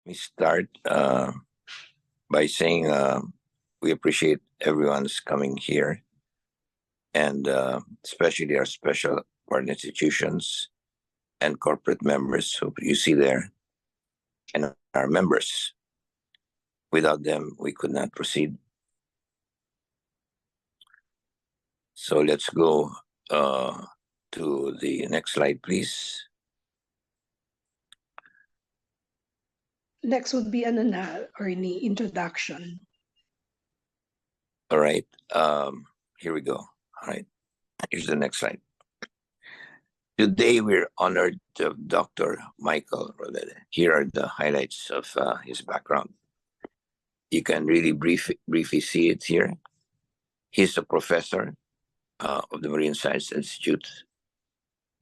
We start by saying we appreciate everyone's coming here, and especially our special partner institutions and corporate members who you see there, and our members. Without them, we could not proceed. So let's go to the next slide, please. Next would be an or any introduction. All right. Here we go. All right. Here's the next slide. Today, we're honored to have Dr. Michael Roleda. Here are the highlights of his background. You can really briefly see it here. He's a professor of the Marine Science Institute,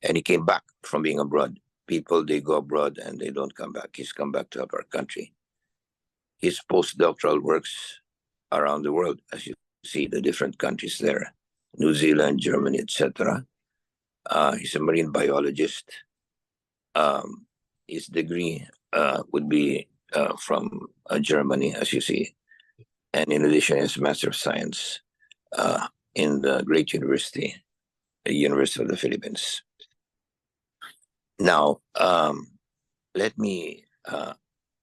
and he came back from being abroad. People, they go abroad and they don't come back. He's come back to help our country. His postdoctoral works around the world, as you see, the different countries there, New Zealand, Germany, etc. He's a marine biologist. His degree would be from Germany, as you see. And in addition, he has Master of Science in the great university, the University of the Philippines. Now, let me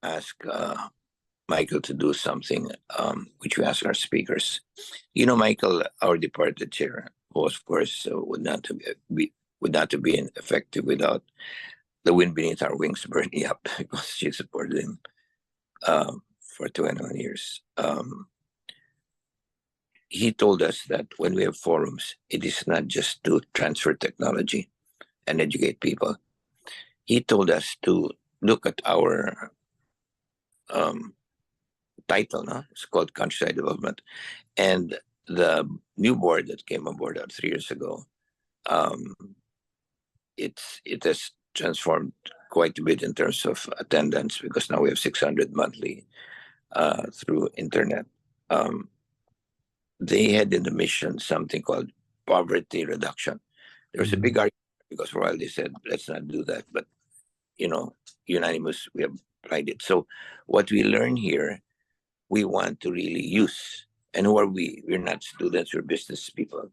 ask Michael to do something which we ask our speakers. You know, Michael, our departed chair, who of course would not be effective without the wind beneath our wings burning up, because she supported him for 21 years. He told us that when we have forums, it is not just to transfer technology and educate people. He told us to look at our title, no? It's called Countryside Development. And the new board that came aboard 3 years ago, it has transformed quite a bit in terms of attendance, because now we have 600 monthly through internet. They had in the mission something called poverty reduction. There was a big argument, because for a while they said, let's not do that. But, you know, unanimous, we have applied it. So what we learn here, we want to really use. And who are we? We're not students, we're business people.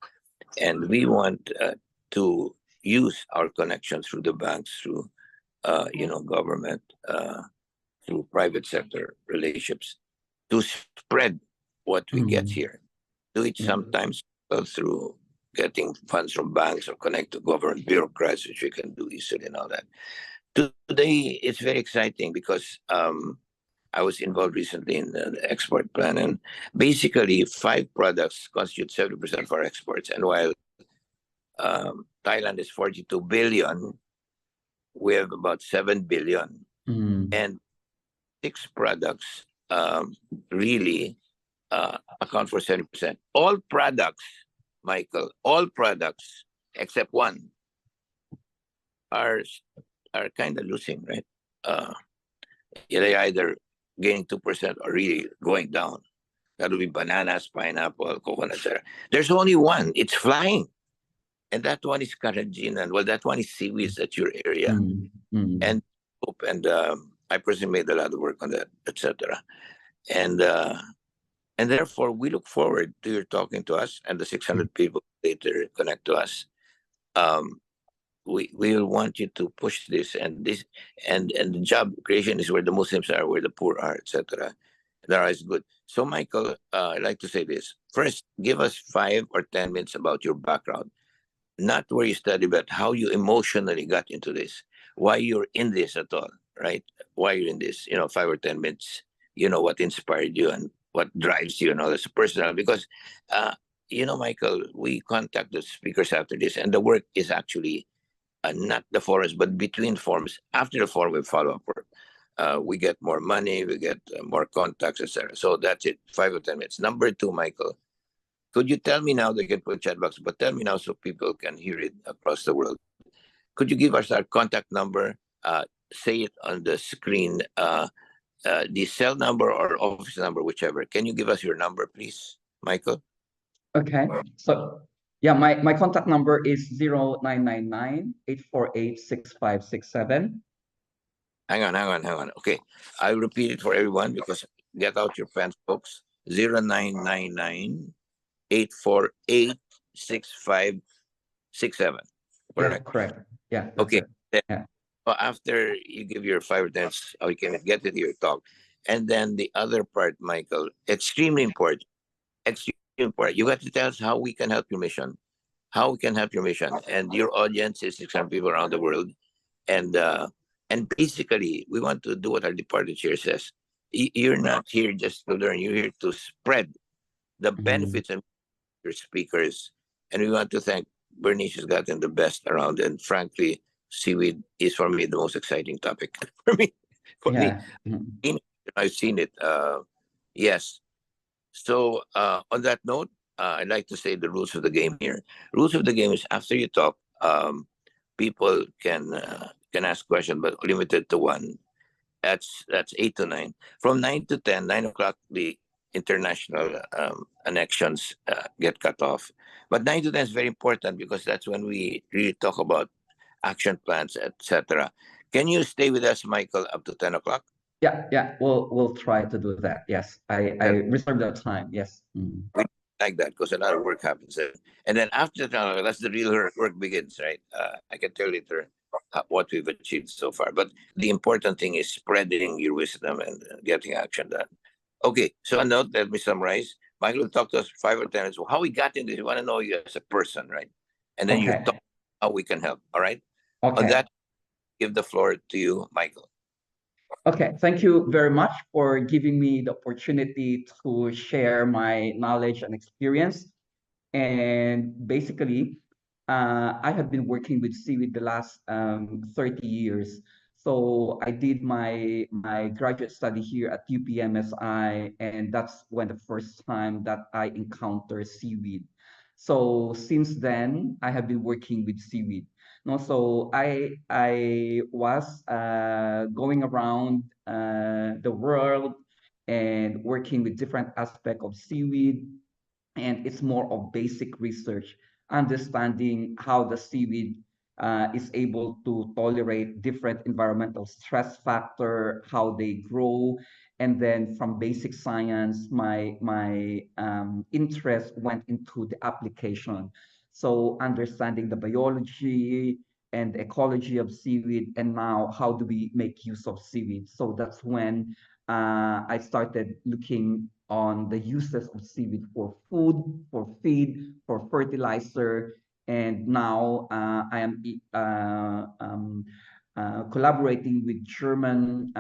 And we want to use our connection through the banks, through, government, through private sector relationships, to spread what we get here. Do it sometimes through getting funds from banks or connect to government bureaucrats, which we can do easily and all that. Today, it's very exciting because I was involved recently in the export plan, and basically 5 products constitute 70% of our exports. And while Thailand is 42 billion, we have about 7 billion. And 6 products really account for 70%. All products, Michael, all products except one are kind of losing, right? They either gaining 2% or really going down. That would be bananas, pineapple, coconut, etc. There's only one. It's flying. And that one is Karanginan. Well, that one is Seaweeds at your area. And I personally made a lot of work on that, etc. And therefore, we look forward to your talking to us and the 600 people later connect to us. We will want you to push this, and the job creation is where the Muslims are, where the poor are, etc. That is good. So, Michael, I'd like to say this. First, give us 5 or 10 minutes about your background. Not where you study, but how you emotionally got into this. Why you're in this at all, right? Why you're in this, 5 or 10 minutes. What inspired you and what drives you and all this personal. Because, Michael, we contact the speakers after this, and the work is actually not the forums, but between forums. After the forum, we follow up work. We get more money, we get more contacts, etc. So that's it, 5 or 10 minutes. Number 2, Michael, could you tell me now, they can put chat box, but tell me now so people can hear it across the world. Could you give us our contact number? Say it on the screen, the cell number or office number, whichever. Can you give us your number, please, Michael? Okay. So, yeah, my contact number is 0999-848-6567. Hang on. Okay, I'll repeat it for everyone because get out your pens, folks. 0999-848-6567. Yeah, Correct. correct. Yeah, that's Okay. it. Then, Yeah. well, after you give your 5 or 10, we can get to your talk. And then the other part, Michael, extremely important. Extremely important. You got to tell us how we can help your mission. How we can help your mission. And your audience is 600 people around the world. And basically, we want to do what our departed chair says. You're not here just to learn. You're here to spread the Mhm. benefits and your speakers. And we want to thank Bernice has gotten the best around. And frankly, seaweed is for me the most exciting topic. for me, for me, Yeah. Mhm. I've seen it. Yes. So on that note, I'd like to say the rules of the game here. Rules of the game is after you talk, people can ask questions, but limited to one. That's 8 to 9. From 9 to 10, 9 o'clock, the international connections get cut off. But 9 to 10 is very important because that's when we really talk about action plans, etc. Can you stay with us, Michael, up to 10 o'clock? Yeah, yeah. We'll try to do that. Yes. I reserve that time. Yes. Mhm. We like that because a lot of work happens there. And then after that, that's the real work begins, right? I can tell later what we've achieved so far. But the important thing is spreading your wisdom and getting action done. Okay, so a note, let me summarize. Michael will talk to us 5 or 10 minutes. How we got into this, we want to know you as a person, right? And then you Okay. talk how we can help, all right? On Okay. that, give the floor to you, Michael. Okay, thank you very much for giving me the opportunity to share my knowledge and experience. And basically, I have been working with seaweed the last 30 years. So I did my graduate study here at UPMSI, and that's when the first time that I encountered seaweed. So since then, I have been working with seaweed. No, so I was going around the world and working with different aspects of seaweed, and it's more of basic research, understanding how the seaweed is able to tolerate different environmental stress factor, how they grow, and then from basic science, my interest went into the application. So understanding the biology and the ecology of seaweed, and now how do we make use of seaweed? So that's when I started looking on the uses of seaweed for food, for feed, for fertilizer, and now I am collaborating with German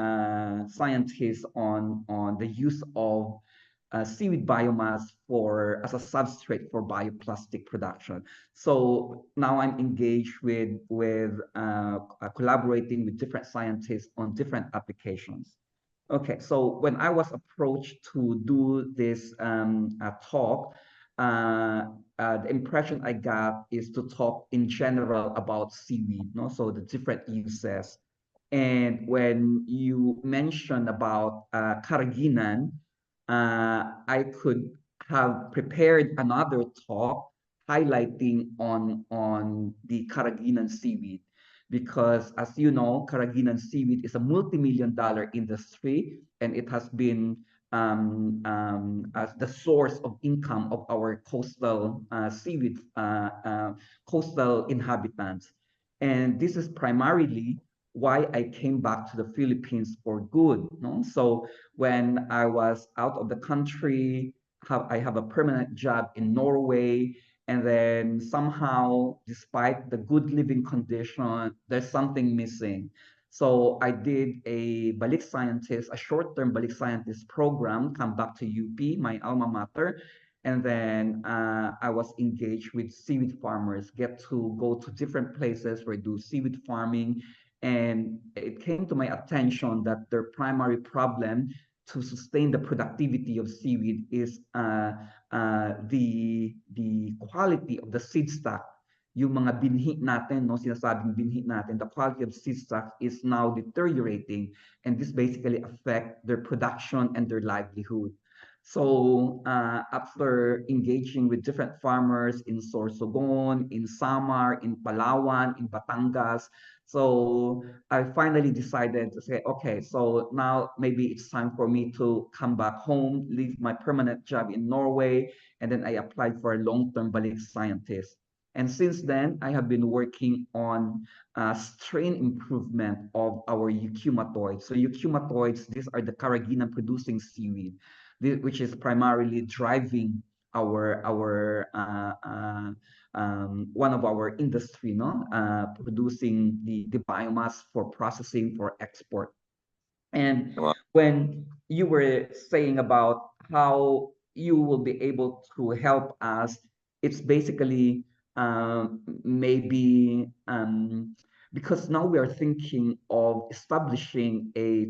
scientists on the use of seaweed biomass for as a substrate for bioplastic production. So now I'm engaged with collaborating with different scientists on different applications. Okay, so when I was approached to do this talk, the impression I got is to talk in general about seaweed, no? So the different uses. And when you mentioned about Karaginan, I could have prepared another talk highlighting on the Karaginan seaweed, because as you know, Karaginan seaweed is a multi-million-dollar industry, and it has been as the source of income of our coastal seaweed coastal inhabitants. And this is primarily why I came back to the Philippines for good. No? So when I was out of the country, I have a permanent job in Norway, and then somehow, despite the good living condition, there's something missing. So I did a Balik scientist, a short-term Balik scientist program, come back to UP, my alma mater, and then I was engaged with seaweed farmers, get to go to different places where I do seaweed farming, and it came to my attention that their primary problem to sustain the productivity of seaweed is the quality of the seed stock. Yung mga binhi natin, no, sinasabing binhi natin, the quality of seed stock is now deteriorating, and this basically affect their production and their livelihood. So after engaging with different farmers in Sorsogon, in Samar, in Palawan, in Batangas, So I finally decided to say, okay, so now maybe it's time for me to come back home, leave my permanent job in Norway, and then I applied for a long-term Balik scientist. And since then, I have been working on strain improvement of our euchumatoids. So euchumatoids, these are the carrageenan-producing seaweed, which is primarily driving our one of our industry, no, producing the biomass for processing for export. And Well, when you were saying about how you will be able to help us, it's basically maybe because now we are thinking of establishing a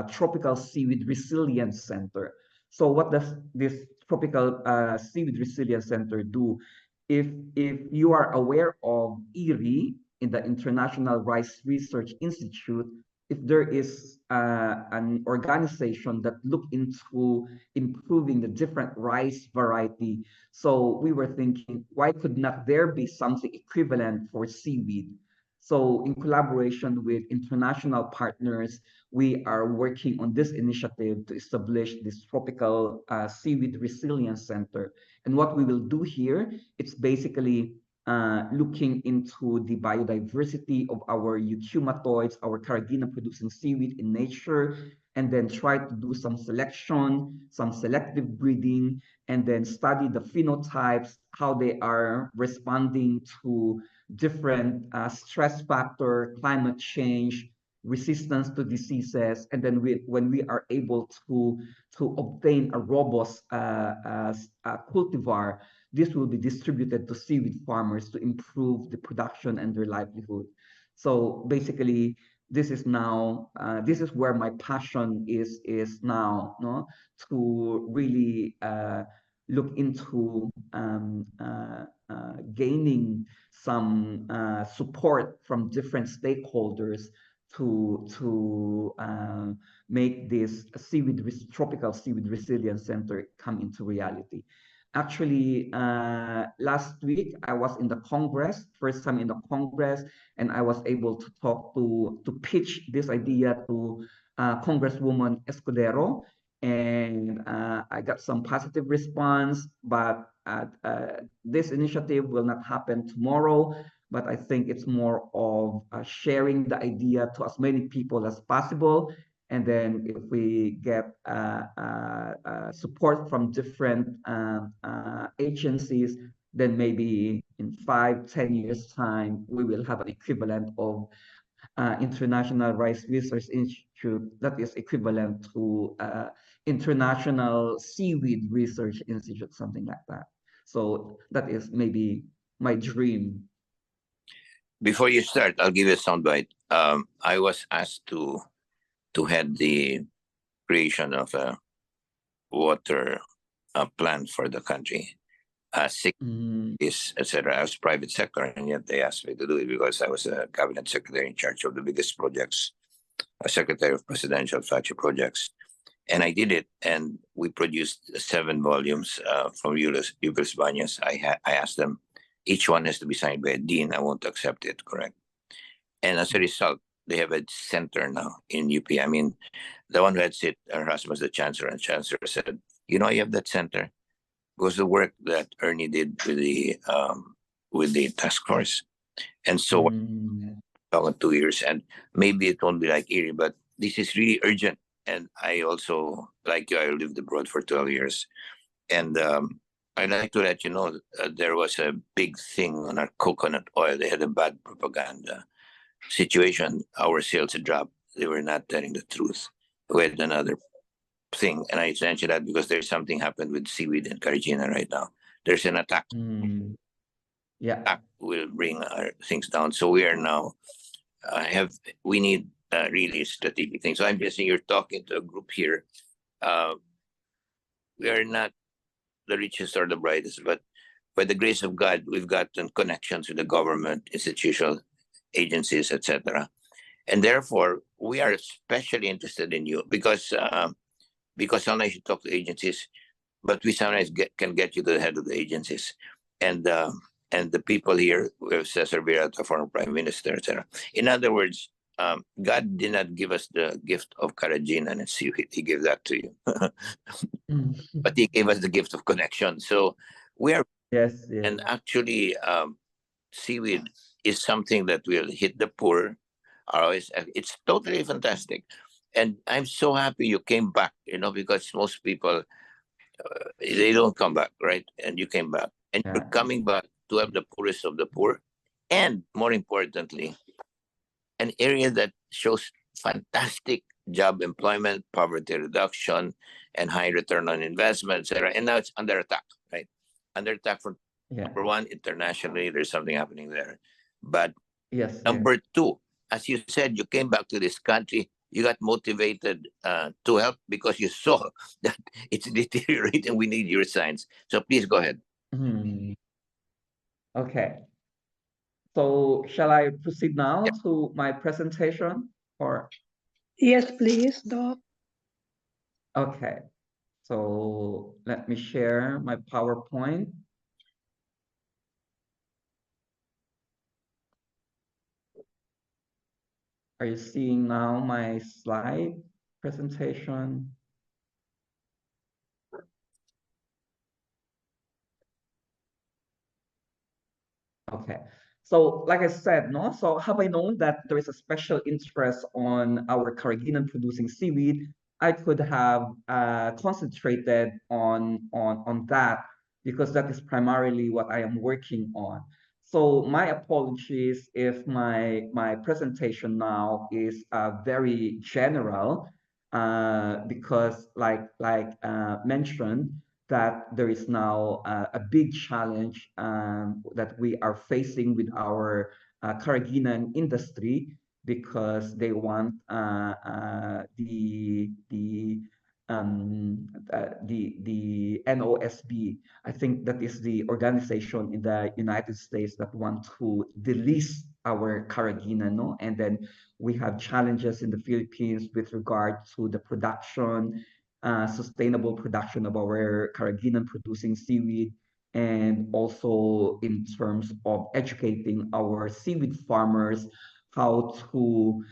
tropical seaweed resilience center. So what does this tropical seaweed resilience center do? If you are aware of IRI in the International Rice Research Institute, if there is an organization that look into improving the different rice variety, so we were thinking, why could not there be something equivalent for seaweed? So in collaboration with international partners, we are working on this initiative to establish this tropical seaweed resilience center. And what we will do here, it's basically looking into the biodiversity of our euchumatoids, our carrageenan-producing seaweed in nature, and then try to do some selection, some selective breeding, and then study the phenotypes, how they are responding to different stress factor, climate change, resistance to diseases, and then when we are able to obtain a robust cultivar, this will be distributed to seaweed farmers to improve the production and their livelihood. So basically, this is now this is where my passion is now, no, to really look into gaining some support from different stakeholders to make this tropical seaweed resilience center come into reality. Actually, last week I was in the Congress, first time in the Congress, and I was able to talk to pitch this idea to Congresswoman Escudero, and I got some positive response. But this initiative will not happen tomorrow. But I think it's more of sharing the idea to as many people as possible, and then if we get support from different agencies, then maybe in 5-10 years time we will have an equivalent of International Rice Research Institute that is equivalent to International Seaweed Research Institute, something like that. So that is maybe my dream. Before you start, I'll give you a soundbite. I was asked to head the creation of a water plan for the country. Six is etc. I was private sector, and yet they asked me to do it because I was a cabinet secretary in charge of the biggest projects, a secretary of presidential flagship projects, and I did it. And we produced 7 volumes from Julius Banyas. I asked them, each one has to be signed by a dean. I won't accept it, correct? And as a result, they have a center now in UP. I mean, the one who had it, her husband was the chancellor, and chancellor said, you know, you have that center because the work that Ernie did with the task force. And so 2 years, and maybe it won't be like Erie, but this is really urgent. And I also, like you, I lived abroad for 12 years. And I'd like to let you know there was a big thing on our coconut oil. They had a bad propaganda situation. Our sales had dropped. They were not telling the truth. We had another thing, and I mentioned that because there's something happened with seaweed and carrageenan right now. There's an attack. Yeah, Attack will bring our things down. So we are now we need really strategic things. So I'm guessing you're talking to a group here. We are not the richest or the brightest, but by the grace of God, we've gotten connections with the government, institutional agencies, etc. And therefore, we are especially interested in you because sometimes you talk to agencies, but we sometimes can get you to the head of the agencies, and and the people here, we have Cesar Virata, former Prime Minister, etc. In other words, God did not give us the gift of carrageenan and seaweed. He gave that to you. But he gave us the gift of connection. So we are, Yes, yes. and actually, seaweed is something that will hit the poor. It's totally fantastic. And I'm so happy you came back, because most people, they don't come back, right? And you came back. And you're Yeah. coming back to help the poorest of the poor. And more importantly, an area that shows fantastic job employment, poverty reduction, and high return on investment, etc. And now it's under attack, right? Under attack for number one, internationally, there's something happening there. But yes, number two, as you said, you came back to this country, you got motivated to help because you saw that it's deteriorating. We need your science. So please go ahead. Okay. So shall I proceed now Yeah. to my presentation or? Yes, please, Doc. Okay. So let me share my PowerPoint. Are you seeing now my slide presentation? Okay. So like I said, no, so have I known that there is a special interest on our carrageenan producing seaweed, I could have concentrated on that because that is primarily what I am working on. So my apologies if my presentation now is very general because like mentioned, that there is now a big challenge that we are facing with our carrageenan industry because they want the NOSB. I think that is the organization in the United States that want to delist our carrageenan, no? And then we have challenges in the Philippines with regard to the production, sustainable production of our carrageenan producing seaweed, and also in terms of educating our seaweed farmers how to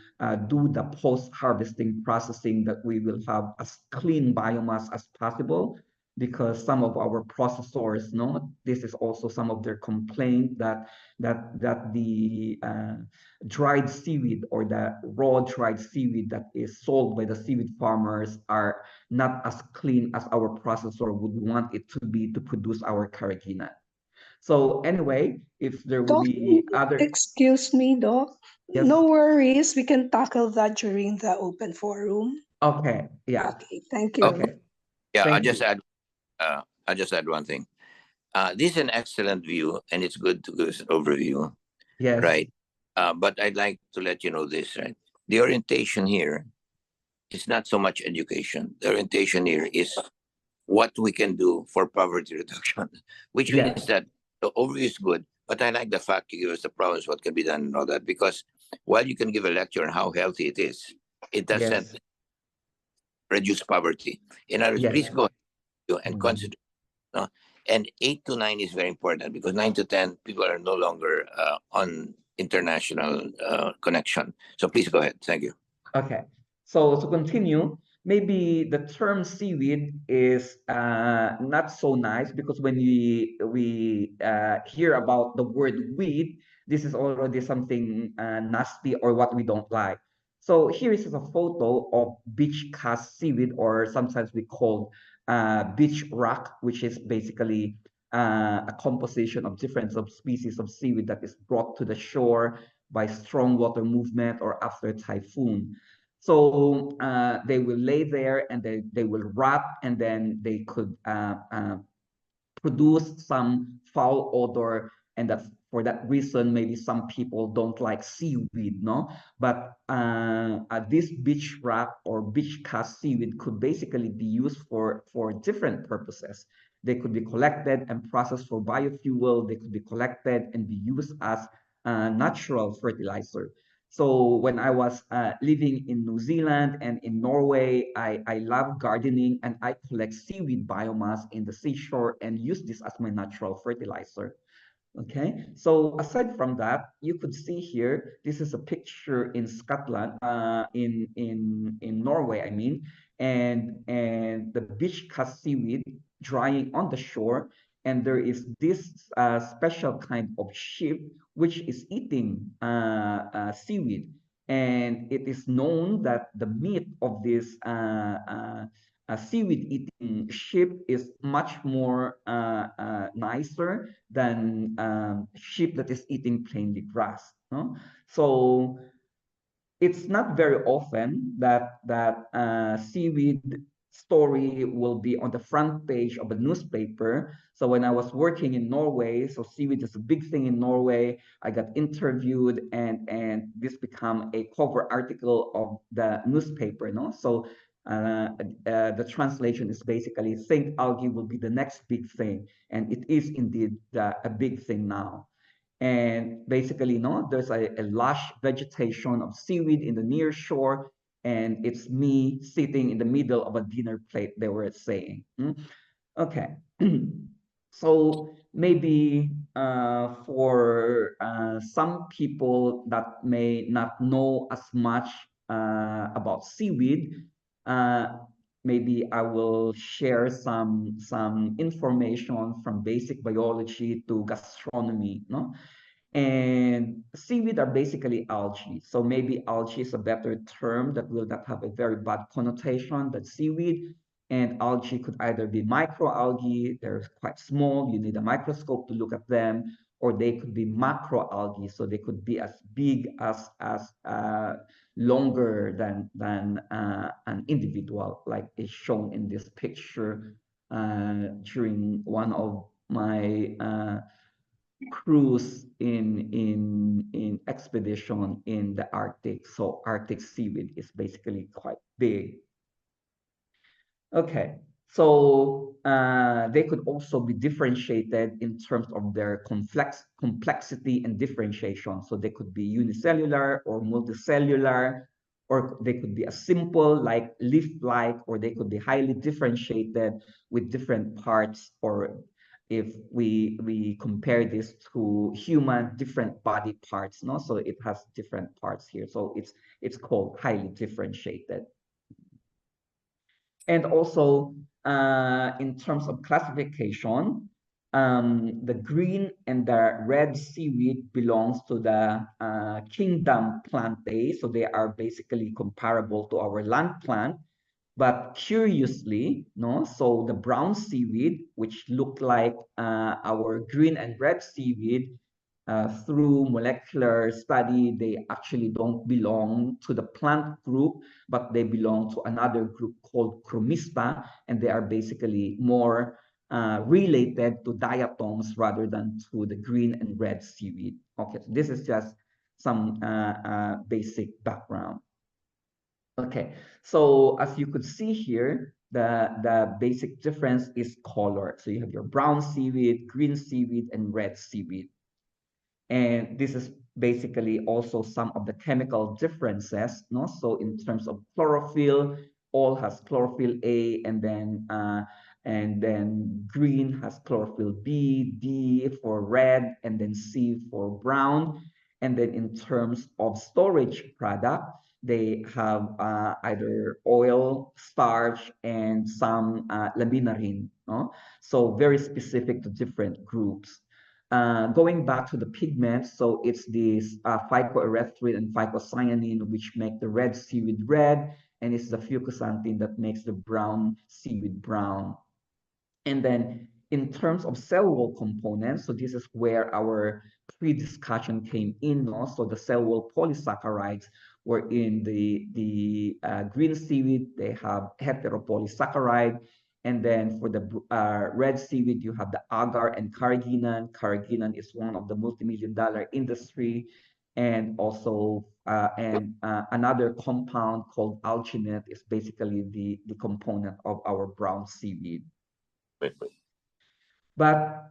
do the post-harvesting processing that we will have as clean biomass as possible because some of our processors, no, this is also some of their complaint that the dried seaweed or the raw dried seaweed that is sold by the seaweed farmers are not as clean as our processor would want it to be to produce our carrageenan. So anyway, if there will Doc, be other, excuse me, Doc. yes, No worries. We can tackle that during the open forum. okay, yeah, Okay, thank you. Okay. okay, Yeah, thank you. I'll just add one thing. This is an excellent view, and it's good to give us an overview, Yes, right? But I'd like to let you know this, right? The orientation here is not so much education. The orientation here is what we can do for poverty reduction, which yes, means that the overview is good, but I like the fact you give us the problems, what can be done and all that, because while you can give a lecture on how healthy it is, it yes, doesn't reduce poverty. In other words, yes. please go ahead and consider. No? And 8 to 9 is very important because 9 to 10 people are no longer on international connection. So please go ahead. Thank you. Okay. So to continue, maybe the term seaweed is not so nice because when we hear about the word weed, this is already something nasty or what we don't like. So here is a photo of beach cast seaweed, or sometimes we call beach rock, which is basically a composition of different subspecies of seaweed that is brought to the shore by strong water movement or after typhoon. So they will lay there and they will rot, and then they could produce some foul odor, and that's for that reason maybe some people don't like seaweed, no? But this beach rock or beach cast seaweed could basically be used for different purposes. They could be collected and processed for biofuel. They could be collected and be used as natural fertilizer. So when I was living in New Zealand and in Norway, I love gardening and I collect seaweed biomass in the seashore and use this as my natural fertilizer. Okay, so aside from that, you could see here, this is a picture in Scotland, in Norway, I mean, and the beach cut seaweed drying on the shore, and there is this special kind of ship which is eating seaweed, and it is known that the meat of this seaweed eating ship is much more nicer than sheep that is eating plainly grass. No? So it's not very often that seaweed story will be on the front page of a newspaper. So when I was working in Norway, so seaweed is a big thing in Norway. I got interviewed, and this become a cover article of the newspaper. No, so the translation is basically think algae will be the next big thing, and it is indeed a big thing now. And basically, no, there's a lush vegetation of seaweed in the near shore, and it's me sitting in the middle of a dinner plate, they were saying. Okay. So maybe for some people that may not know as much about seaweed, uh, maybe I will share some information from basic biology to gastronomy, no? And seaweed are basically algae. So maybe algae is a better term that will not have a very bad connotation than seaweed. And algae could either be microalgae, they're quite small, you need a microscope to look at them, or they could be macroalgae, so they could be as big as longer than an individual, like is shown in this picture during one of my cruise in expedition in the Arctic. So Arctic seaweed is basically quite big. Okay, so they could also be differentiated in terms of their complexity and differentiation. So they could be unicellular or multicellular, or they could be a simple like leaf-like, or they could be highly differentiated with different parts, or if we compare this to human different body parts, no, so it has different parts here, so it's called highly differentiated. And also in terms of classification, the green and the red seaweed belongs to the kingdom Plantae, so they are basically comparable to our land plant. But curiously, no, so the brown seaweed, which look like our green and red seaweed, through molecular study, they actually don't belong to the plant group, but they belong to another group called Chromista, and they are basically more related to diatoms rather than to the green and red seaweed. Okay, so this is just some basic background. Okay, so as you could see here, the basic difference is color. So you have your brown seaweed, green seaweed, and red seaweed. And this is basically also some of the chemical differences, no? So in terms of chlorophyll, all has chlorophyll A, and then green has chlorophyll B, D for red, and then C for brown. And then in terms of storage product, they have either oil, starch, and some laminarin, no? So very specific to different groups. Going back to the pigments, so it's this phycoerythrin and phycocyanin which make the red seaweed red, and it's the fucoxanthin that makes the brown seaweed brown. And then in terms of cell wall components, so this is where our pre-discussion came in, no? So the cell wall polysaccharides were in the green seaweed, they have heteropolysaccharide. And then for the red seaweed, you have the agar and carrageenan. Carrageenan is one of the multi-million-dollar industry. And also another compound called alginate is basically the component of our brown seaweed. But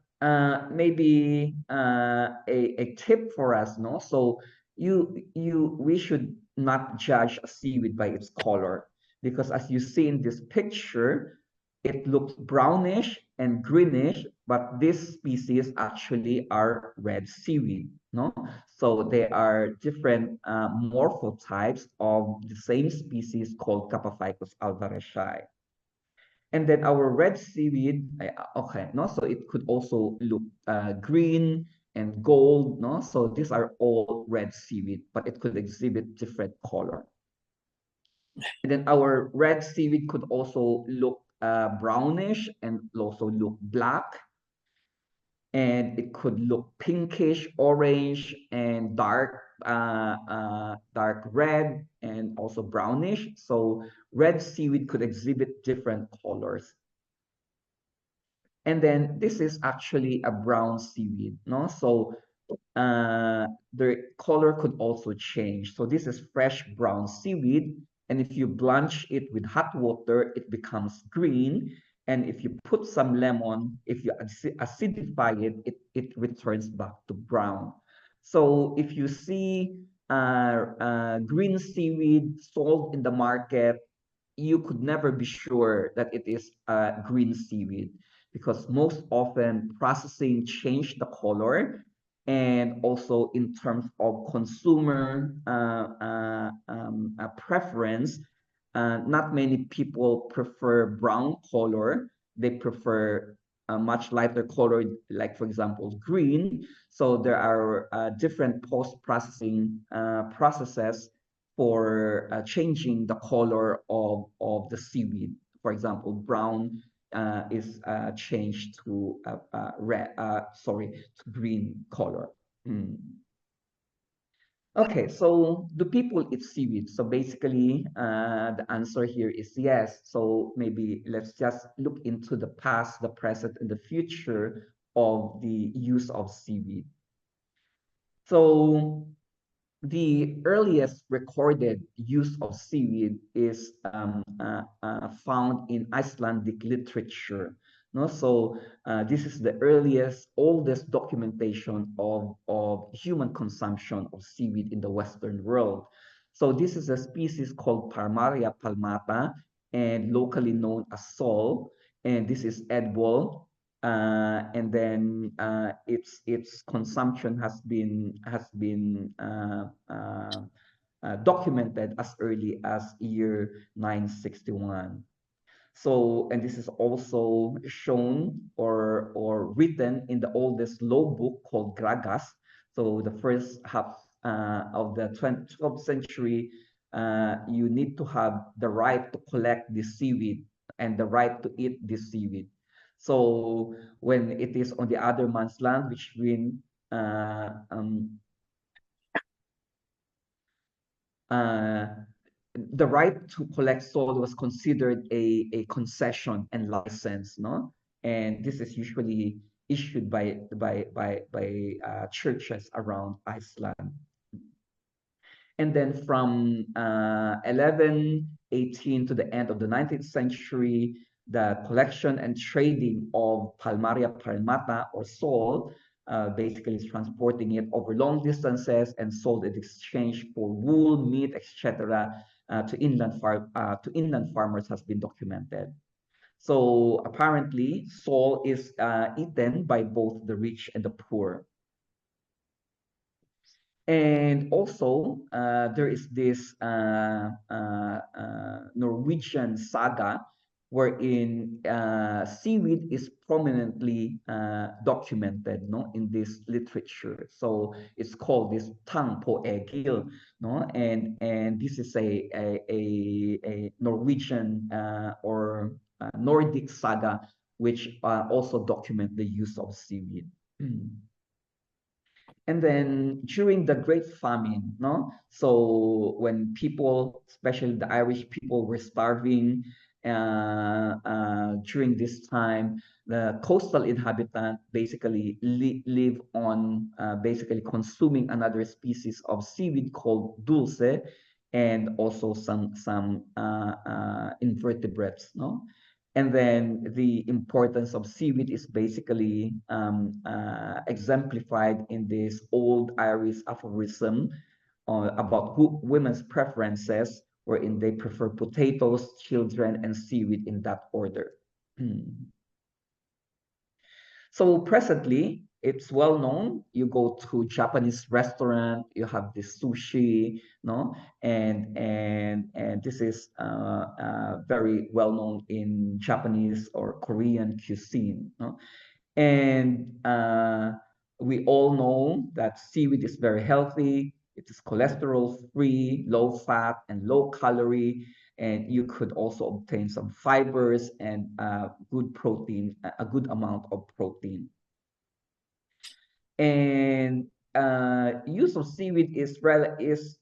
maybe a tip for us, no? So we should not judge a seaweed by its color, because as you see in this picture, it looks brownish and greenish, but these species actually are red seaweed, no? So they are different morphotypes of the same species called Capophycus alvarezii. And then our red seaweed, okay, no, so it could also look green and gold, no, so these are all red seaweed, but it could exhibit different color. And then our red seaweed could also look brownish and also look black, and it could look pinkish, orange, and dark red, and also brownish. So red seaweed could exhibit different colors. And then this is actually a brown seaweed, no? So the color could also change. So this is fresh brown seaweed, and if you blanch it with hot water, it becomes green. And if you put some lemon, if you acidify it, it returns back to brown. So if you see green seaweed sold in the market, you could never be sure that it is green seaweed, because most often processing changed the color, and also in terms of consumer preference, not many people prefer brown color. They prefer a much lighter color, like for example green. So there are different post-processing processes for changing the color of the seaweed. For example, brown is changed to to green color. Mm. Okay, so do people eat seaweed? So basically, the answer here is yes. So maybe let's just look into the past, the present, and the future of the use of seaweed. So the earliest recorded use of seaweed is found in Icelandic literature. No, so this is the earliest, oldest documentation of human consumption of seaweed in the Western world. So this is a species called Parmaria palmata, and locally known as sol, and this is edible. And then its consumption has been documented as early as year 961. So, and this is also shown or written in the oldest law book called Gragas. So the first half of the 12th century, you need to have the right to collect the seaweed and the right to eat the seaweed. So when it is on the other man's land, which means uh, the right to collect salt was considered a concession and license, no? And this is usually issued by churches around Iceland. And then from 1118 to the end of the 19th century, the collection and trading of Palmaria palmata or salt, basically is transporting it over long distances and sold in exchange for wool, meat, etc., to inland farmers has been documented. So apparently, salt is eaten by both the rich and the poor. And also, there is this Norwegian saga wherein seaweed is prominently documented, no, in this literature. So it's called this Tang på Egil, no, and this is a Norwegian or Nordic saga which also document the use of seaweed. And then during the Great Famine, no? So when people, especially the Irish people, were starving during this time, the coastal inhabitant basically live on basically consuming another species of seaweed called dulce, and also some invertebrates, no? And then the importance of seaweed is basically exemplified in this old Irish aphorism about women's preferences, wherein they prefer potatoes, children, and seaweed in that order. So presently, it's well known. You go to Japanese restaurant, you have this sushi, no, and this is very well known in Japanese or Korean cuisine, no? And we all know that seaweed is very healthy. It is cholesterol free, low fat, and low calorie. And you could also obtain some fibers and good protein, a good amount of protein. And use of seaweed is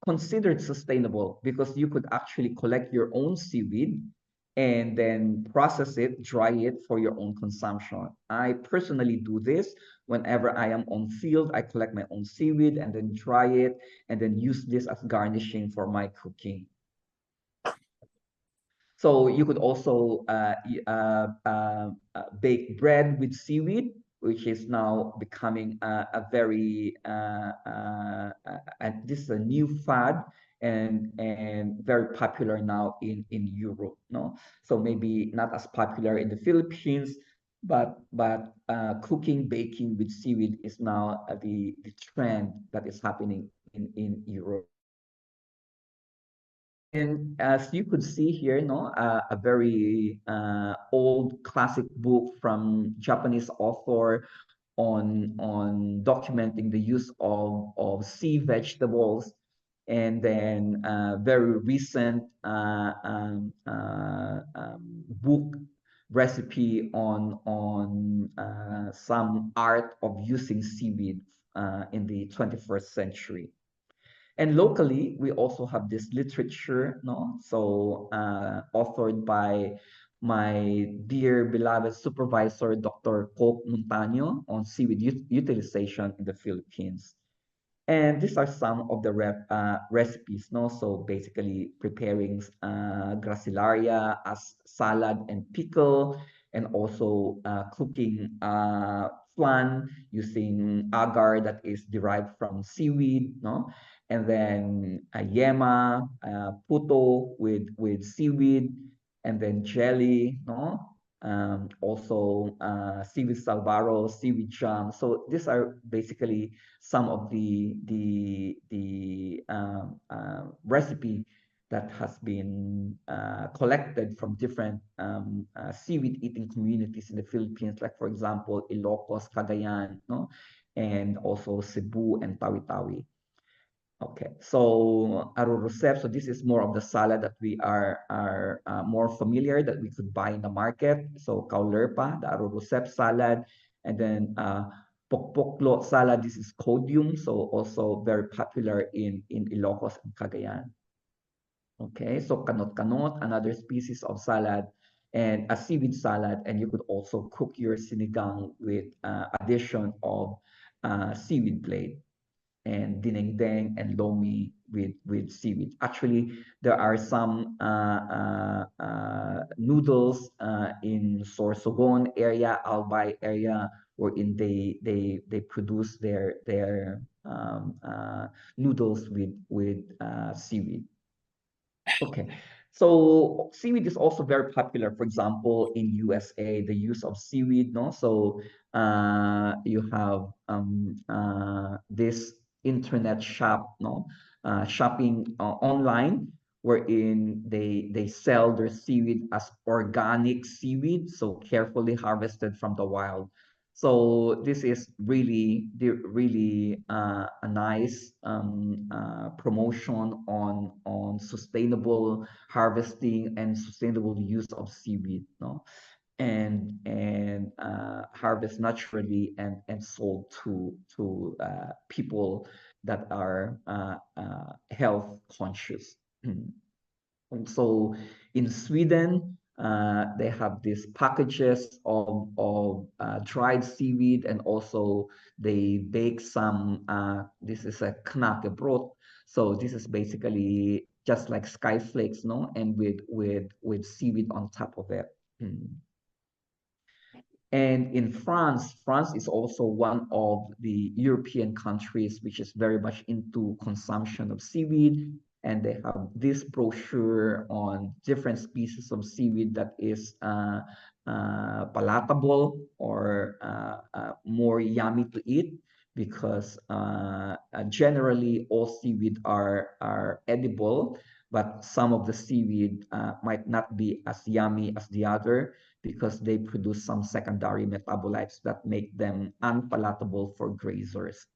considered sustainable because you could actually collect your own seaweed and then process it, dry it for your own consumption. I personally do this whenever I am on field. I collect my own seaweed and then dry it and then use this as garnishing for my cooking. So you could also bake bread with seaweed, which is now becoming a very this is a new fad and very popular now in Europe. No, so maybe not as popular in the Philippines, but cooking baking with seaweed is now the trend that is happening in Europe. And as you could see here, no, a very old classic book from Japanese author on documenting the use of sea vegetables, and then very recent book recipe on some art of using seaweed in the 21st century. And locally, we also have this literature, no? So authored by my dear beloved supervisor, Dr. Coke Montaño, on seaweed utilization in the Philippines. And these are some of the recipes, no? So basically preparing gracilaria as salad and pickle, and also cooking flan using agar that is derived from seaweed, no? And then yema, puto with seaweed, and then jelly, no? Also seaweed salvaro, seaweed jam. So these are basically some of the recipe that has been collected from different seaweed eating communities in the Philippines, like for example Ilocos, Cagayan, no, and also Cebu and Tawi-Tawi. Okay, so arurusep. So this is more of the salad that we are more familiar that we could buy in the market. So kaulerpa, the arurusep salad, and then pokpoklo salad. This is codium, so also very popular in Ilocos and Cagayan. Okay, so kanot-kanot, another species of salad, and a seaweed salad, and you could also cook your sinigang with addition of seaweed blade and dinengdeng and lomi with seaweed. Actually, there are some noodles in Sorsogon area, Albay area, wherein they produce their noodles with seaweed. Okay. So seaweed is also very popular. For example, in USA, the use of seaweed, no? So you have this internet shop, no? Shopping online, wherein they sell their seaweed as organic seaweed, so carefully harvested from the wild. So this is really a nice promotion on sustainable harvesting and sustainable use of seaweed, no, and harvest naturally and sold to people that are health conscious. Also in Sweden, they have these packages of dried seaweed, and also they bake some, this is a knäckebröd. So this is basically just like sky flakes, no? And with seaweed on top of it. And in France, France is also one of the European countries which is very much into consumption of seaweed. And they have this brochure on different species of seaweed that is palatable or more yummy to eat, because generally all seaweed are edible, but some of the seaweed might not be as yummy as the other, because they produce some secondary metabolites that make them unpalatable for grazers.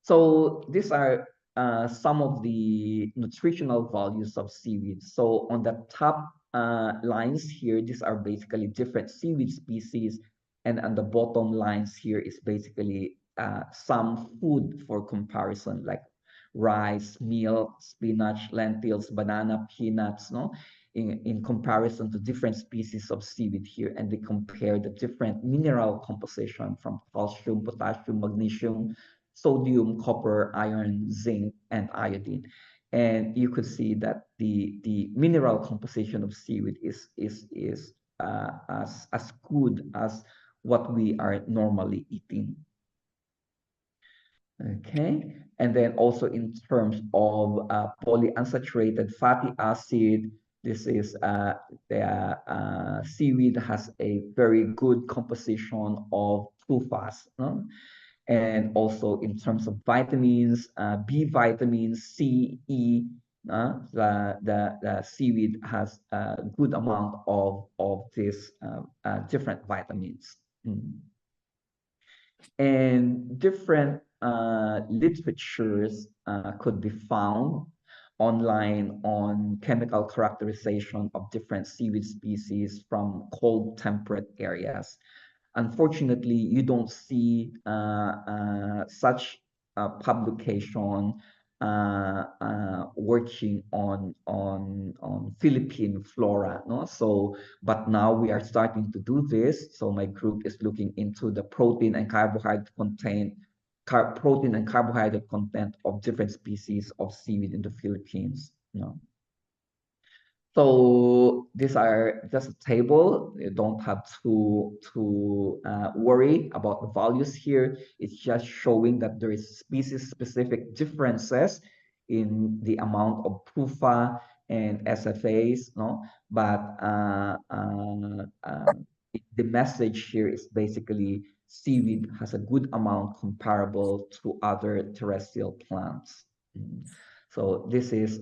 So these are some of the nutritional values of seaweed. So on the top lines here, these are basically different seaweed species. And on the bottom lines here is basically some food for comparison, like rice, milk, spinach, lentils, banana, peanuts, no? In comparison to different species of seaweed here. And they compare the different mineral composition from calcium, potassium, magnesium, sodium, copper, iron, zinc, and iodine. And you could see that the mineral composition of seaweed is as good as what we are normally eating. Okay, and then also in terms of polyunsaturated fatty acid, this is the seaweed has a very good composition of TUFAs, no? And also in terms of vitamins, B vitamins, C, E, the seaweed has a good amount of these different vitamins. And different literatures could be found online on chemical characterization of different seaweed species from cold temperate areas. Unfortunately, you don't see such publication working on Philippine flora, no? So, but now we are starting to do this. So my group is looking into the protein and carbohydrate content of different species of seaweed in the Philippines. No? So these are just a table. You don't have to worry about the values here. It's just showing that there is species-specific differences in the amount of PUFA and SFAs, no? But the message here is basically seaweed has a good amount comparable to other terrestrial plants. So this is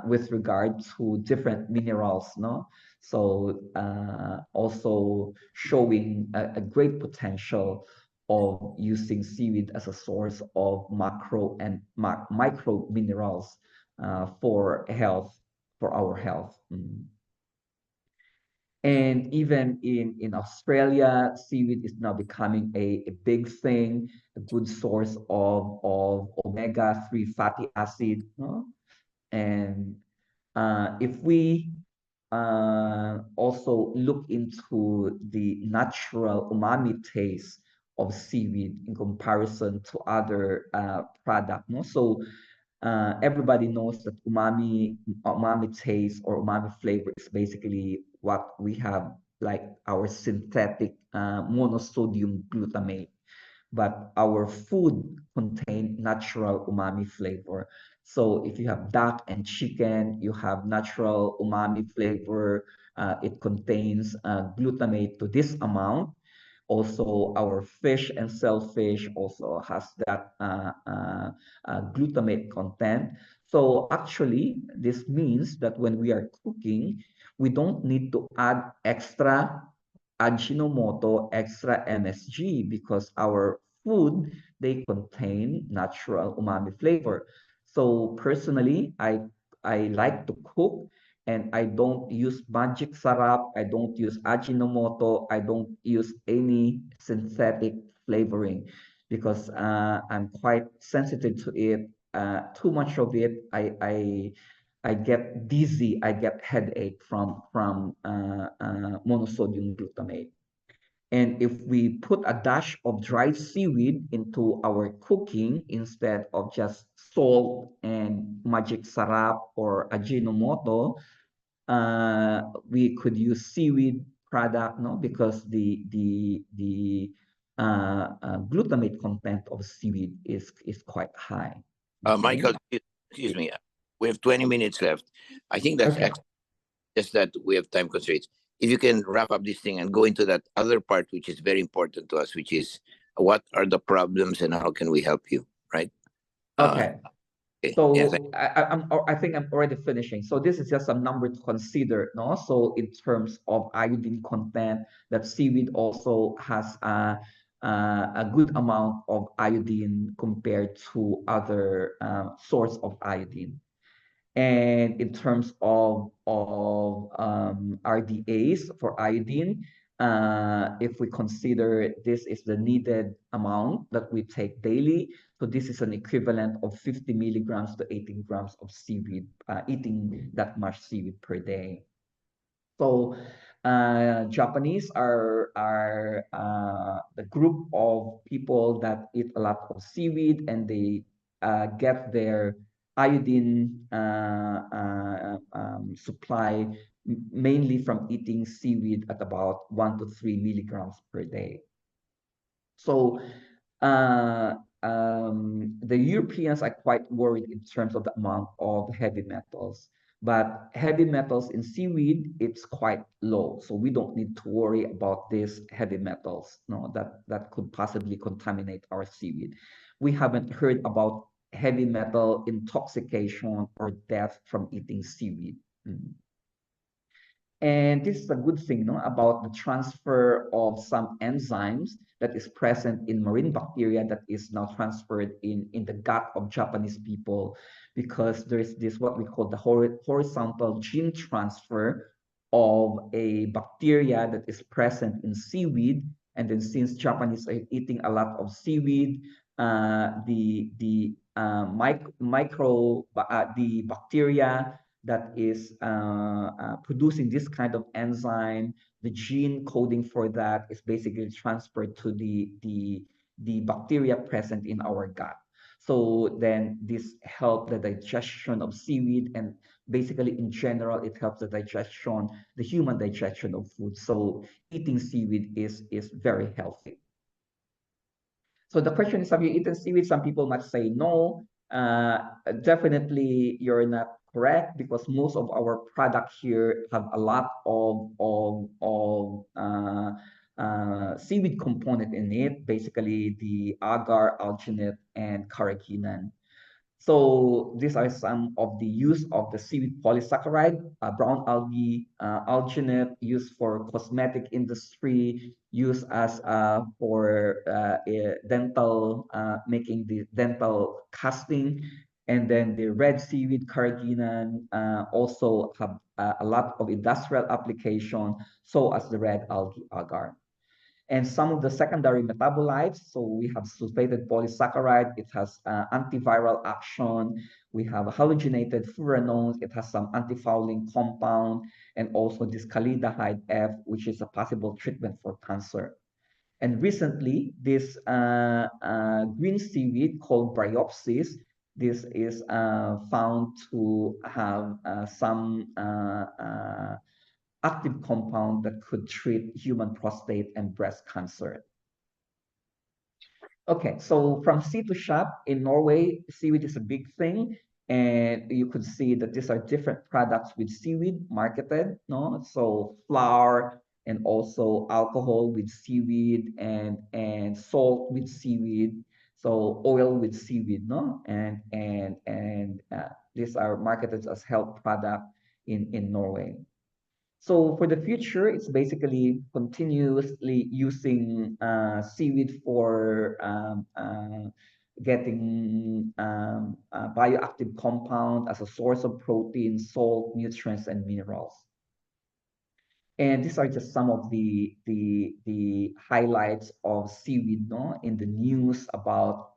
with regard to different minerals, no? So also showing a great potential of using seaweed as a source of macro and micro minerals for health, for our health. And even in Australia, seaweed is now becoming a big thing, a good source of omega-3 fatty acid. No? And if we also look into the natural umami taste of seaweed in comparison to other products, no? So everybody knows that umami taste or umami flavor is basically what we have, like our synthetic monosodium glutamate. But our food contain natural umami flavor. So if you have duck and chicken, you have natural umami flavor. It contains glutamate to this amount. Also, our fish and shellfish also has that glutamate content. So actually, this means that when we are cooking, we don't need to add extra Ajinomoto, extra MSG, because our food, they contain natural umami flavor. So personally, I like to cook, and I don't use magic sarap, I don't use Ajinomoto, I don't use any synthetic flavoring, because I'm quite sensitive to it. Too much of it, I get dizzy, I get headache from monosodium glutamate. And if we put a dash of dried seaweed into our cooking instead of just salt and magic sarap or Ajinomoto, we could use seaweed product, no, because the glutamate content of seaweed is quite high. Okay? Michael, excuse me. We have 20 minutes left. I think that's Okay. excellent. Just that we have time constraints. if you can wrap up this thing and go into that other part, which is very important to us, which is what are the problems and how can we help you, right? Okay. Okay. Yeah, So I think I'm already finishing. So this is just a number to consider, no? So in terms of iodine content, that seaweed also has a good amount of iodine compared to other source of iodine. And in terms of RDAs for iodine, if we consider this is the needed amount that we take daily, so this is an equivalent of 50 milligrams to 18 grams of seaweed, eating that much seaweed per day. So Japanese are the group of people that eat a lot of seaweed, and they get their iodine supply mainly from eating seaweed at about 1 to 3 milligrams per day. So the Europeans are quite worried in terms of the amount of heavy metals. But heavy metals in seaweed, it's quite low. So we don't need to worry about these heavy metals, no, that could possibly contaminate our seaweed. We haven't heard about heavy metal intoxication or death from eating seaweed. And this is a good thing, no, about the transfer of some enzymes that is present in marine bacteria that is now transferred in the gut of Japanese people, because there is this what we call the horizontal gene transfer of a bacteria that is present in seaweed. And then since Japanese are eating a lot of seaweed, the bacteria that is producing this kind of enzyme, the gene coding for that is basically transferred to the bacteria present in our gut. So then this helps the digestion of seaweed, and basically in general, it helps the human digestion of food. So eating seaweed is very healthy. So the question is, have you eaten seaweed? Some people might say no. Definitely, you're not correct, because most of our product here have a lot of seaweed component in it. Basically, the agar, alginate, and carrageenan. So these are some of the use of the seaweed polysaccharide, brown algae, alginate, used for cosmetic industry, used as for dental, making the dental casting, and then the red seaweed carrageenan also have a lot of industrial application, so as the red algae agar. And some of the secondary metabolites. So we have sulfated polysaccharide. It has antiviral action. We have halogenated furanones. It has some antifouling compound, and also this kalidehyde F, which is a possible treatment for cancer. And recently, this green seaweed called Bryopsis, this is found to have some active compound that could treat human prostate and breast cancer. Okay, so from sea to shop in Norway, seaweed is a big thing. And you could see that these are different products with seaweed marketed, no? So flour, and also alcohol with seaweed, and salt with seaweed. So oil with seaweed, no? And these are marketed as health product in Norway. So for the future, it's basically continuously using seaweed for getting bioactive compound as a source of protein, salt, nutrients, and minerals. And these are just some of the highlights of seaweed, no, in the news about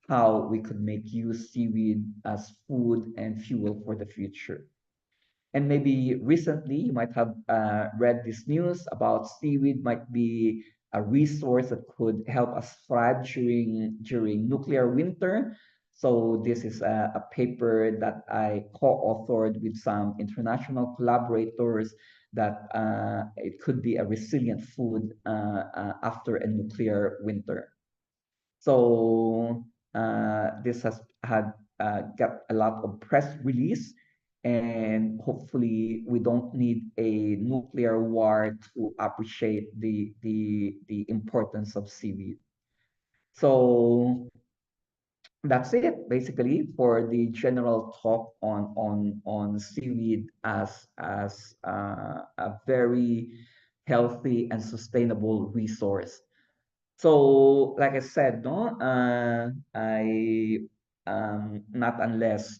how we could make use seaweed as food and fuel for the future. And maybe recently you might have read this news about seaweed might be a resource that could help us thrive during nuclear winter. So this is a paper that I co-authored with some international collaborators, that it could be a resilient food after a nuclear winter. So this has had got a lot of press release, and hopefully we don't need a nuclear war to appreciate the importance of seaweed. So that's it basically for the general talk on seaweed as a very healthy and sustainable resource. So, like I said, no, I not unless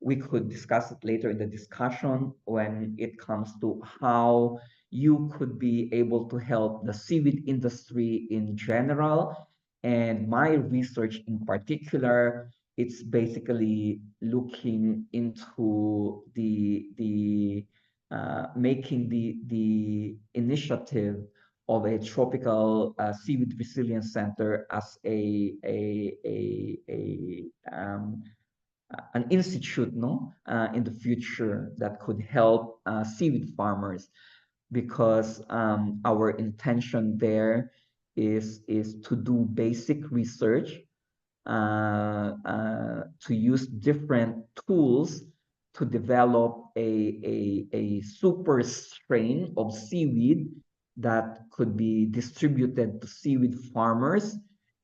we could discuss it later in the discussion when it comes to how you could be able to help the seaweed industry in general. And my research in particular, it's basically looking into the making the initiative of a tropical seaweed resilience center as an institute, no, in the future that could help seaweed farmers, because our intention there is to do basic research, to use different tools to develop a super strain of seaweed that could be distributed to seaweed farmers,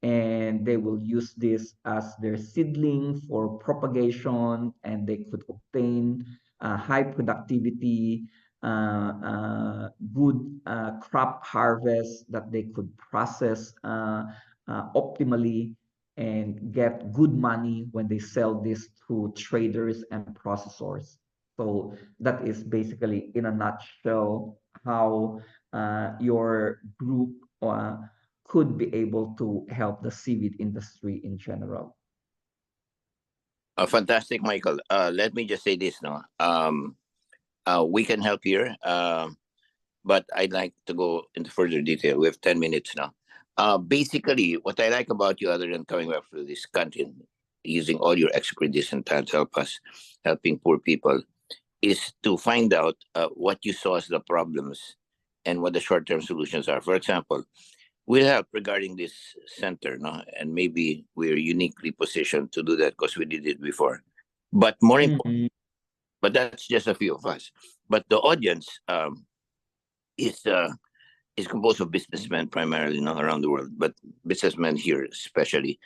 and they will use this as their seedling for propagation, and they could obtain high productivity, good crop harvest that they could process optimally, and get good money when they sell this to traders and processors. So that is basically, in a nutshell, how your group could be able to help the seaweed industry in general. Fantastic, Michael. Let me just say this now. We can help here, but I'd like to go into further detail. We have 10 minutes now. Basically, what I like about you, other than coming back to this country, using all your expertise and talent to help us, helping poor people, is to find out what you saw as the problems and what the short-term solutions are. For example, we'll help regarding this center, no? And maybe we're uniquely positioned to do that because we did it before. But more important, but that's just a few of us. But the audience is composed of businessmen primarily, not around the world, but businessmen here especially.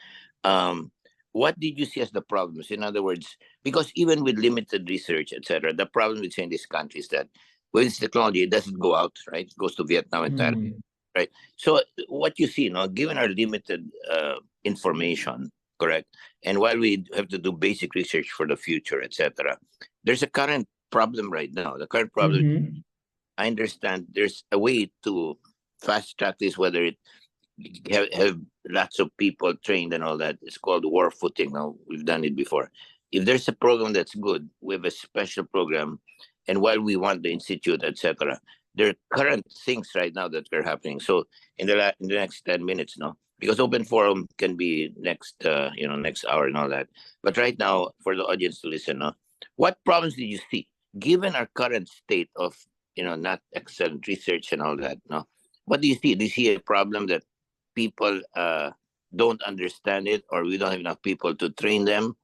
What did you see as the problems? In other words, because even with limited research, etc., the problem with saying this country is that with this technology, it doesn't go out, right? It goes to Vietnam and Thailand, right? So what you see, now, given our limited information, correct, and while we have to do basic research for the future, etc., there's a current problem right now. The current problem, I understand there's a way to fast track this, whether it have lots of people trained and all that. It's called war footing. Now, we've done it before. If there's a program that's good, we have a special program. And while we want the institute, etc., there are current things right now that are happening. So in the next 10 minutes, no, because open forum can be next next hour and all that. But right now, for the audience to listen, no, what problems did you see given our current state of not excellent research and all that? No, what do you see? Do you see a problem that people don't understand it, or we don't have enough people to train them,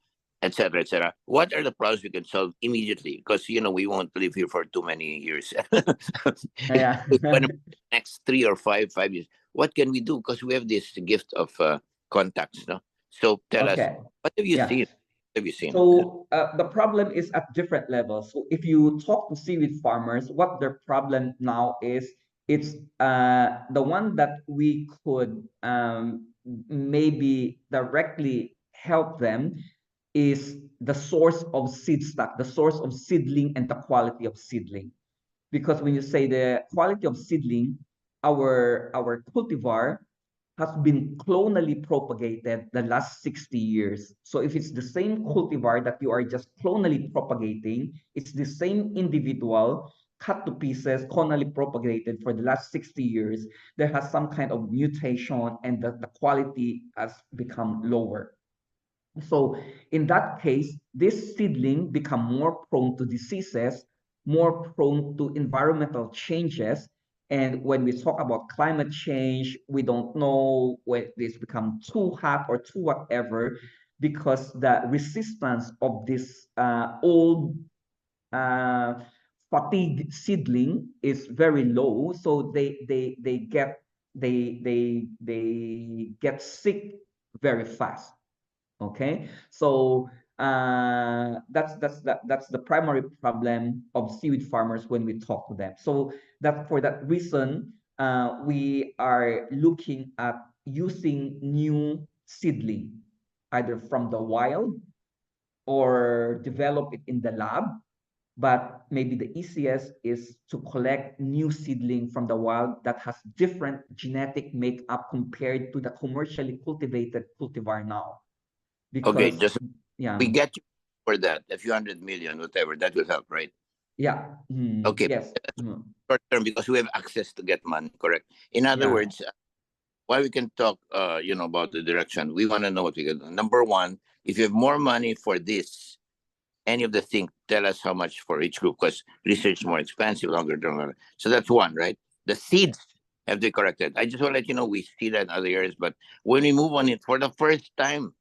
etc., etc.? What are the problems we can solve immediately? Because we won't live here for too many years. Yeah. Next 3 or 5 years, what can we do? Because we have this gift of contacts, no? So tell us, what have you seen? What have you seen? So the problem is at different levels. So if you talk to seaweed farmers, what their problem now is, it's the one that we could maybe directly help them is the source of seed stock, the source of seedling, and the quality of seedling. Because when you say the quality of seedling, our cultivar has been clonally propagated the last 60 years. So if it's the same cultivar that you are just clonally propagating, it's the same individual cut to pieces, clonally propagated for the last 60 years, there has some kind of mutation, and the quality has become lower. So in that case, this seedling become more prone to diseases, more prone to environmental changes. And when we talk about climate change, we don't know when this become too hot or too whatever. because the resistance of this old fatigue seedling is very low, so they get sick very fast. Okay, so that's the primary problem of seaweed farmers when we talk to them. So that for that reason, we are looking at using new seedling, either from the wild or develop it in the lab. But maybe the easiest is to collect new seedling from the wild that has different genetic makeup compared to the commercially cultivated cultivar now. Okay, Because just yeah, we get you for that, a few 100 million, whatever, that will help, right? yeah, Okay, yes, short term because we have access to get money, correct? In other yeah, words, while we can talk, about the direction, we want to know what we can do. Number one, if you have more money for this, any of the things, tell us how much for each group because research is more expensive, longer term. So that's one, right? The seeds have to be corrected. I just want to let you know we see that in other areas, but when we move on it for the first time,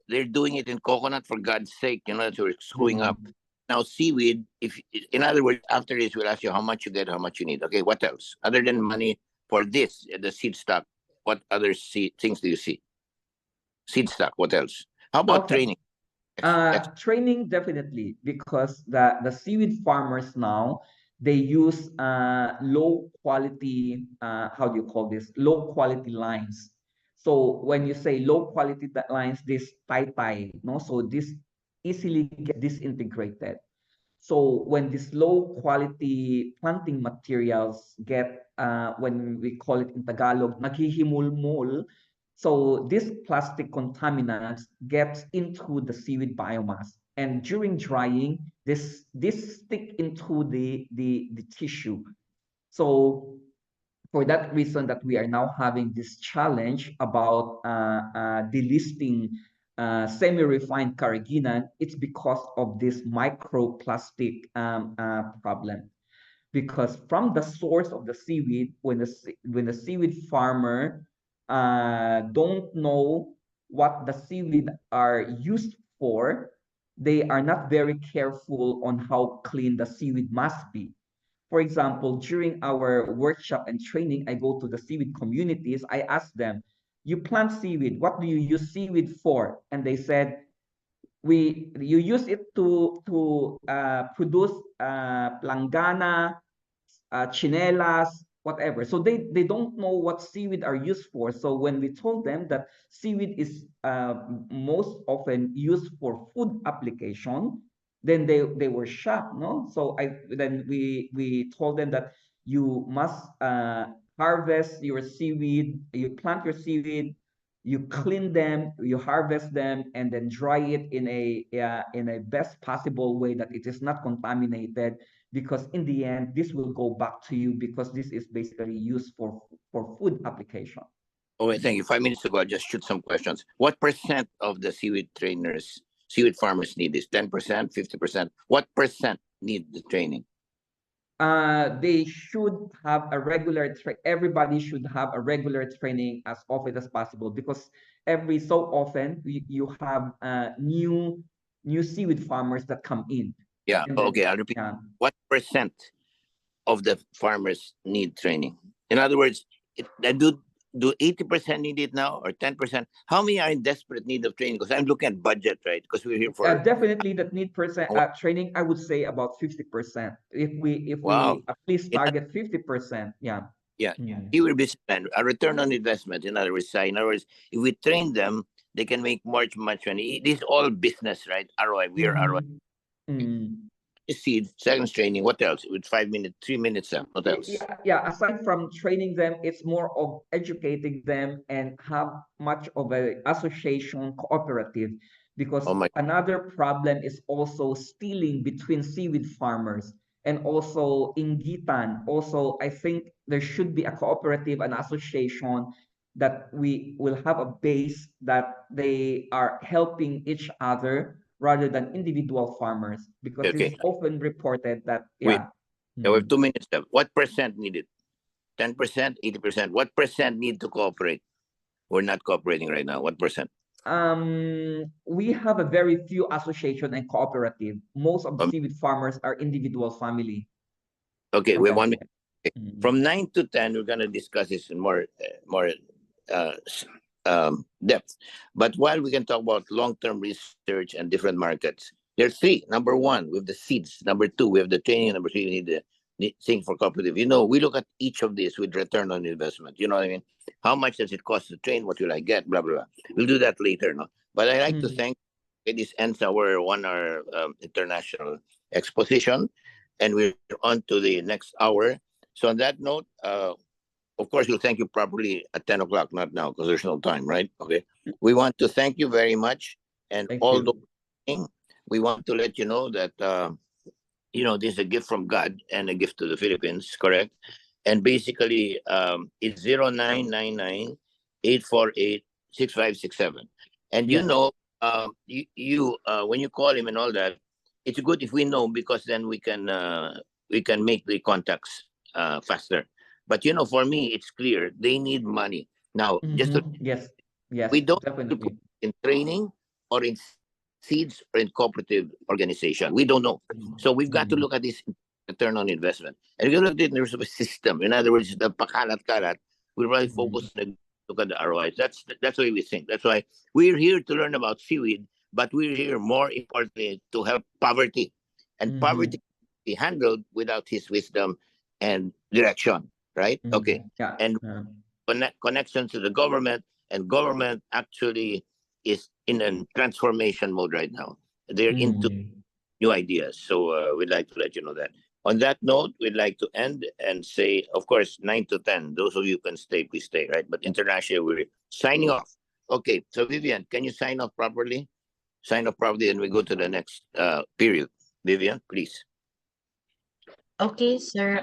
they're doing it in coconut for God's sake. That we're screwing up. Now seaweed, if in other words, after this, we'll ask you how much you get, how much you need. Okay, what else other than money for this, the seed stock? What other things do you see? Seed stock. What else? How about okay. training? Training definitely, because the seaweed farmers now, they use low quality, how do you call this, low quality lines. So when you say low quality lines, this tie, no, so this easily get disintegrated. So when these low quality planting materials get, when we call it in Tagalog, naghihimulmul, so this plastic contaminants gets into the seaweed biomass. And during drying, this stick into the tissue. So for that reason that we are now having this challenge about delisting semi-refined carrageenan, it's because of this microplastic problem. Because from the source of the seaweed, when the seaweed farmer don't know what the seaweed are used for, they are not very careful on how clean the seaweed must be. For example, during our workshop and training, I go to the seaweed communities. I ask them, you plant seaweed, what do you use seaweed for? And they said, you use it to produce planggana, chinelas, whatever. So they don't know what seaweed are used for. So when we told them that seaweed is most often used for food application, then they were shocked, no? So then we told them that you must harvest your seaweed, you plant your seaweed, you clean them, you harvest them, and then dry it in a best possible way that it is not contaminated. Because in the end, this will go back to you because this is basically used for food application. Oh, wait, thank you. 5 minutes ago, I just shoot some questions. What percent of the seaweed farmers need this? 10%, 50%? What percent need the training? They should have a regular everybody should have a regular training as often as possible, because every so often you have new seaweed farmers that come in. Yeah. And then, Okay, I'll repeat. yeah. What percent of the farmers need training? In other words, do 80% need it now or 10%? How many are in desperate need of training? Because I'm looking at budget, right? Because we're here for Definitely that need training. I would say about 50%. If we wow. at least target 50%, yeah. Yeah, you will be spent a return on investment. In other words, if we train them, they can make much money. This is all business, right? ROI. We are ROI. Seed, seconds training. What else? With 5 minutes, 3 minutes. What else? Yeah. Aside from training them, it's more of educating them and have much of a association cooperative, because another problem is also stealing between seaweed farmers and also inggitan. Also, I think there should be a cooperative and association that we will have a base that they are helping each other rather than individual farmers, because this is often reported that we have 2 minutes left. What percent need it? 10%, 80%? What percent need to cooperate? We're not cooperating right now. What percent? We have a very few association and cooperative. Most of the Um, seaweed farmers are individual family okay, we want organization. from 9 to 10. We're going to discuss this in more depth. But while we can talk about long-term research and different markets, there's three. Number one, we have the seeds. Number two, we have the training. Number three, we need the thing for cooperative. We look at each of these with return on investment. You know what I mean? How much does it cost to train? What will I get? Blah, blah, blah. We'll do that later. No? But I like to thank, this ends our 1 hour international exposition, and we're on to the next hour. So on that note, of course, we'll thank you properly at 10 o'clock, not now, because there's no time, right? Okay. We want to thank you very much. And Thank all you. those things, we want to let you know that, this is a gift from God and a gift to the Philippines, correct? And basically, it's 0999-848-6567. And Yes. when you call him and all that, it's good if we know, because then we can make the contacts faster. But for me, it's clear they need money now. Yes. Yes. We don't need to put Definitely. in training or in seeds or in cooperative organization. We don't know. So we've got to look at this return on investment. And we look at it in terms of a system. In other words, the pakalat-kalat, we really focus on look at the ROIs. That's the way we think. That's why we're here to learn about seaweed, but we're here more importantly to help poverty. And poverty be handled without his wisdom and direction, right? Okay. Yeah. And connection to the government, and government actually is in a transformation mode right now. They're into new ideas. So we'd like to let you know that. On that note, we'd like to end and say, of course, 9 to 10. Those of you who can stay, please stay, right? But internationally, we're signing off. Okay, so Vivian, can you sign off properly? Sign off properly, and we go to the next period. Vivian, please. Okay, sir.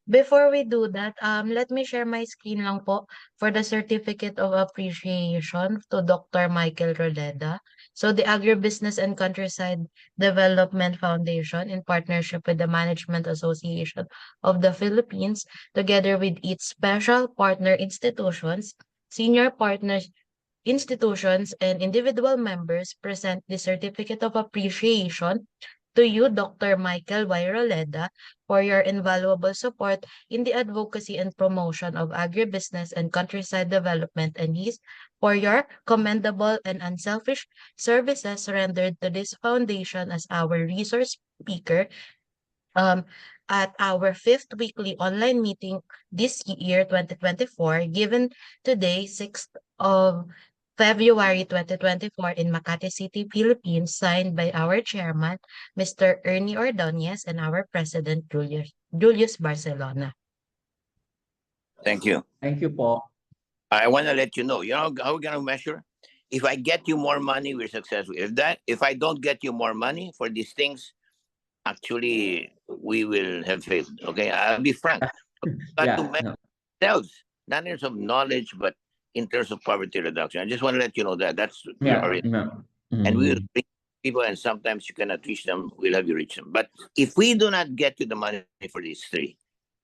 Before we do that, let me share my screen lang po for the certificate of appreciation to Dr. Michael Roleda. So the Agribusiness and Countryside Development Foundation, in partnership with the Management Association of the Philippines, together with its special partner institutions, senior partners institutions, and individual members, present the certificate of appreciation to you, Dr. Michael Y. Roleda, for your invaluable support in the advocacy and promotion of agribusiness and countryside development, and his for your commendable and unselfish services rendered to this foundation as our resource speaker um, at our fifth weekly online meeting this year, 2024, given today, 6th of February 2024 in Makati City, Philippines, signed by our chairman, Mr. Ernie Ordonez, and our president, Julius Barcelona. Thank you. Thank you, Paul. I want to let you know how we're going to measure? If I get you more money, we're successful. If I don't get you more money for these things, actually, we will have failed. Okay, I'll be frank. But to measure ourselves, not in terms of knowledge, but in terms of poverty reduction. I just want to let you know that's and we will bring people, and sometimes you cannot reach them. We'll have you reach them. But if we do not get you the money for these three,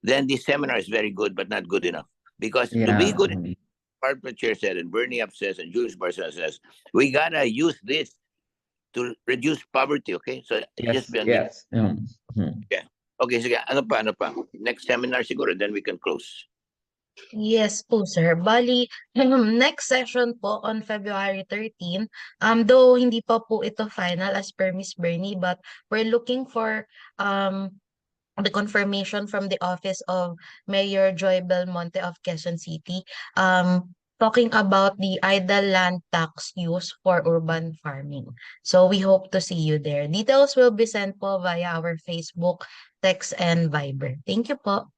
then this seminar is very good, but not good enough. Because to be good, Barbara Chair said, and Bernie Up says, and Julius Barcelona says, we gotta use this to reduce poverty. Okay, so just be yeah. Okay, sige, ano pa? Next seminar siguro, then we can close. Yes po, sir. Bali, next session po on February 13, though hindi pa po ito final as per Miss Bernie, but we're looking for the confirmation from the office of Mayor Joy Belmonte of Quezon City, talking about the idle land tax use for urban farming. So we hope to see you there. Details will be sent po via our Facebook, text, and Viber. Thank you po.